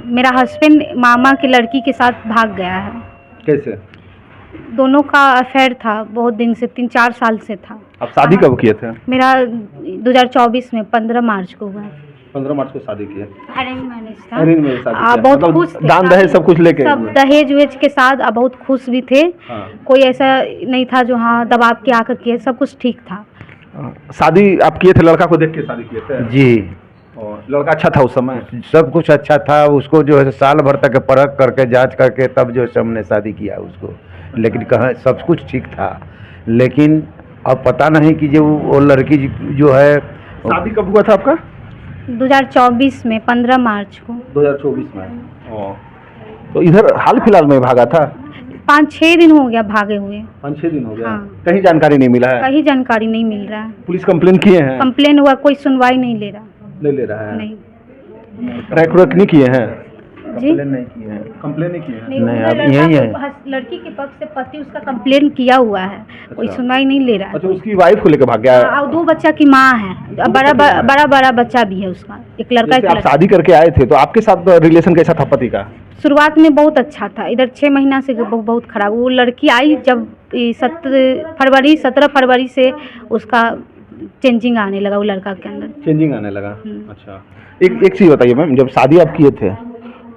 मेरा हस्बैंड मामा की लड़की के साथ भाग गया है। कैसे? दोनों का अफेयर था, बहुत दिन से, 3-4 साल से था। आप शादी कब किए थे? मेरा 2024 में 15 मार्च को हुआ। 15 मार्च को शादी किया। अरेंज मैरिज था। अरेंज मैरिज शादी किया। बहुत मतलब खुश थे, दान दहेज सब कुछ लेके सब हुए? दहेज वेज के साथ बहुत खुश भी थे। हाँ। कोई ऐसा नहीं था जो हाँ दबाव के आकर किए, सब कुछ ठीक था। शादी आप किए थे, लड़का को देख के शादी किए थे? जी। और लड़का अच्छा था उस समय? सब कुछ अच्छा था। उसको जो है साल भर तक परख करके जांच करके तब जो है हमने शादी किया उसको। लेकिन कहाँ सब कुछ ठीक था, लेकिन अब पता नहीं कि जो वो लड़की जो है। शादी कब हुआ था आपका? 2024 में 15 मार्च को। 2024 में। तो इधर हाल फिलहाल में भागा था? 5-6 दिन हो गया भागे हुए। 5-6 दिन हो गया। हाँ। कहीं जानकारी नहीं मिला है? कहीं जानकारी नहीं मिल रहा है। पुलिस कंप्लेन किए हैं? कंप्लेन हुआ, कोई सुनवाई नहीं ले रहा। नहीं ले रहा है? नहीं रैक नहीं किए हैं? जी, नहीं किए हैं। कंप्लेन नहीं किए हैं? नहीं, अब यही है। लड़की के पक्ष से पति उसका कंप्लेन किया हुआ है, कोई सुनवाई नहीं ले रहा है। अच्छा, उसकी वाइफ को लेकर भाग गया? और 2 बच्चा की माँ है, बड़ा बच्चा भी है उसका, एक लड़का एक आप लड़की। शादी करके आए थे तो आपके साथ रिलेशन कैसा था पति का? शुरुआत में बहुत अच्छा था, इधर 6 महीना से बहुत खराब। वो लड़की आई जब 17 फरवरी से उसका चेंजिंग आने लगा, वो लड़का के अंदर चेंजिंग आने लगा। अच्छा, एक चीज़ बताइए मैम, जब शादी आप किए थे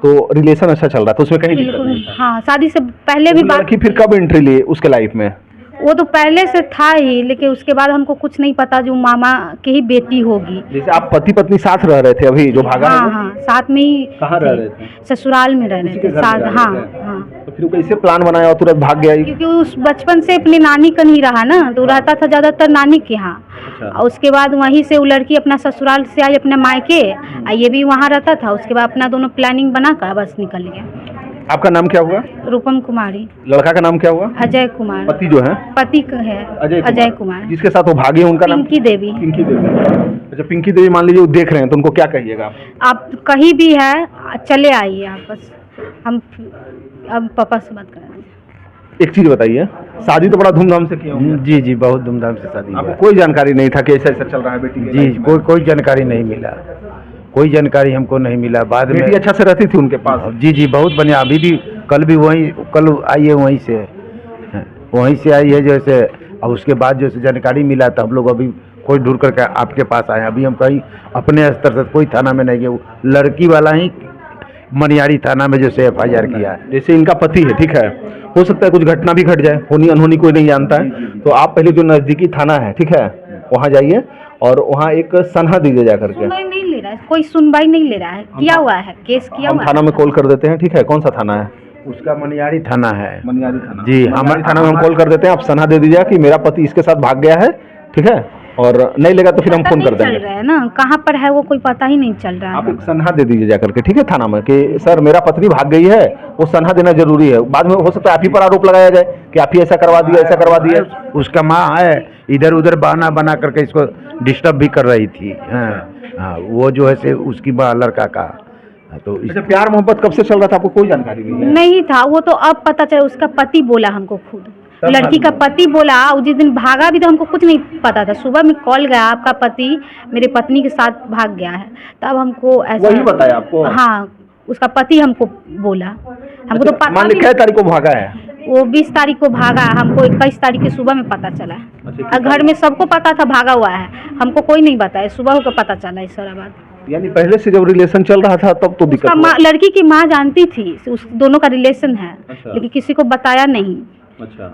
तो रिलेशन अच्छा चल रहा था, उसमें कहीं दिक्कत नहीं था? हाँ, शादी से पहले भी लड़की फिर कब एंट्री ली उसके लाइफ में? वो तो पहले से था ही, लेकिन उसके बाद हमको कुछ नहीं पता जो मामा की ही बेटी होगी। जैसे आप पति पत्नी साथ रह रहे थे अभी जो भागा है? हाँ हाँ, साथ में ही। कहाँ रह रहे थे? ससुराल में रह रहे थे साथ। हाँ हाँ। तो फिर कैसे प्लान बनाया और तुरंत भाग गया? क्योंकि उस बचपन से अपनी नानी का नहीं रहा ना, तो रहता था ज़्यादातर नानी के यहाँ। और उसके बाद वहीं से वो लड़की अपना ससुराल से आई अपने मायके, ये भी वहाँ रहता था। उसके बाद अपना दोनों प्लानिंग बना कर बस निकल गया। आपका नाम क्या हुआ? रूपम कुमारी। लड़का का नाम क्या हुआ? अजय कुमार। पति जो है? पति का है अजय कुमार। जिसके साथ वो भागे उनका नाम? पिंकी देवी। पिंकी देवी। अच्छा, पिंकी देवी मान लीजिए वो देख रहे हैं तो उनको क्या कहिएगा आप? कहीं भी है चले आइए आप, बस हम अब पापा से बात करेंगे। एक चीज बताइए, शादी तो बड़ा धूमधाम से किया होंगे? जी जी, बहुत धूमधाम से शादी आपको हुआ। कोई जानकारी नहीं था कि ऐसा ऐसा चल रहा है बेटी के जी, लाइफ में? कोई जानकारी नहीं मिला, कोई जानकारी हमको नहीं मिला। बाद में बेटी अच्छा से रहती थी उनके पास? जी जी, बहुत बढ़िया। अभी भी कल आई है वहीं से आई है जैसे। और उसके बाद जैसे जानकारी मिला तो हम लोग अभी कोई ढूंढ करके आपके पास आए। अभी हम कहीं अपने स्तर से कोई थाना में नहीं गए, लड़की वाला ही मनियारी थाना में जैसे FIR किया है। जैसे इनका पति है, ठीक है, हो सकता है कुछ घटना भी घट जाए, होनी अनहोनी कोई नहीं जानता है। तो आप पहले जो नज़दीकी थाना है, ठीक है, वहाँ जाइए और वहाँ एक सनहा दीजिए जा करके। सुनवाई नहीं ले रहा है, कोई सुनवाई नहीं ले रहा है। किया हुआ है केस, किया हुआ है। थाना में कॉल कर देते हैं, ठीक है? कौन सा थाना है? उसका मनियारी थाना है। मनियारी थाना? जी, हमारे थाना में हम कॉल कर देते हैं। आप सनहा दे दीजिए कि मेरा पति इसके साथ भाग गया है, ठीक है, और नहीं लेगा तो फिर हम फोन कर देंगे। चल रहा है ना, कहाँ पर है वो कोई पता ही नहीं चल रहा है। आप एक सनहा दे दीजिए जाकर के, ठीक है, थाना में, कि सर मेरा पत्नी भाग गई है। वो सनहा देना जरूरी है। बाद में हो सकता है आप ही पर आरोप लगाया जाए कि आप ही ऐसा करवा दिया, ऐसा करवा दिया। उसका माँ है, इधर उधर बहाना बना करके इसको डिस्टर्ब भी कर रही थी। हाँ, वो जो है से उसकी माँ लड़का का। तो अच्छा, प्यार मोहब्बत कब से चल रहा था आपको कोई जानकारी नहीं है? नहीं था, वो तो अब पता चला। उसका पति बोला हमको, खुद लड़की का पति बोला। जिस दिन भागा भी तो हमको कुछ नहीं पता था। सुबह में कॉल गया, आपका पति मेरे पत्नी के साथ भाग गया है। तब हमको ऐसा वही बताया आपको? हाँ, उसका पति हमको बोला। हमको तो पता मान ली कितनी तारीख को भागा है? वो 20 तारीख को भागा, हमको 21 तारीख की सुबह में पता चला। अच्छा, और घर में सबको पता था भागा हुआ है, हमको कोई नहीं बताया। सुबह को पता चला इस सारा बात। यानी पहले से जब रिलेशन चल रहा था तब तो दिक्कत हुआ? लड़की की माँ जानती थी उस दोनों का रिलेशन है। अच्छा। लेकिन किसी को बताया नहीं। अच्छा।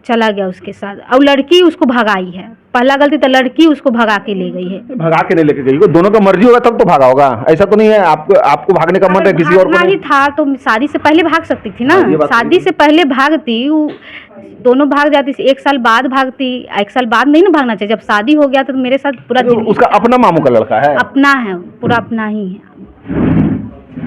चला गया उसके साथ, और लड़की उसको भगाई है। पहला गलती तो लड़की उसको भगा के ले गई है। भगा के नहीं लेके गई, वो दोनों का मर्जी होगा तब तो भागा होगा। ऐसा तो नहीं है आपको भागने का मन है किसी और को नहीं नहीं? था तो शादी से पहले भाग सकती थी ना। ये बात शादी से पहले भागती, दोनों भाग जाती। 1 साल बाद भागती। 1 साल बाद नहीं ना भागना चाहिए। जब शादी हो गया तो मेरे साथ पूरा उसका अपना मामू का लड़का है? अपना है, पूरा अपना ही है।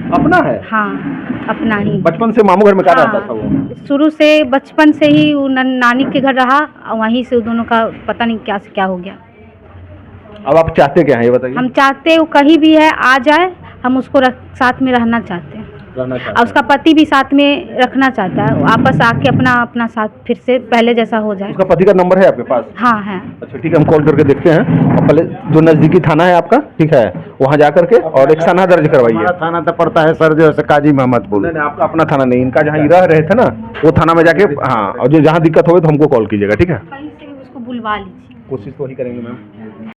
अपना है? हाँ, अपना ही। बचपन से मामू घर में क्या हाँ, रहता था वो? शुरू से बचपन से ही वो नानी के घर रहा, और वहीं से दोनों का पता नहीं क्या से क्या हो गया। अब आप चाहते क्या हैं ये बताइए? हम चाहते वो कहीं भी है आ जाए, हम उसको साथ में रहना चाहते हैं। रहना चाहता और उसका पति भी साथ में रखना चाहता है, वापस आके अपना साथ फिर से पहले जैसा हो जाए। उसका पति का नंबर है आपके पास? हाँ है। अच्छा ठीक है, हम कॉल करके देखते हैं। और पहले जो नज़दीकी थाना है आपका, ठीक है, वहाँ जा करके और एक सनहा दर्ज करवाइए। हमारा थाना तो पड़ता है सर जो है काजी मोहम्मदपुर। नहीं, आपका अपना थाना नहीं, इनका जहाँ ये रह रहे थे ना वो थाना में जाके, हाँ, और जो जहाँ दिक्कत हो तो हमको कॉल कीजिएगा, ठीक है? कहीं से उसको बुलवा लीजिए। कोशिश तो वही करेंगे मैम।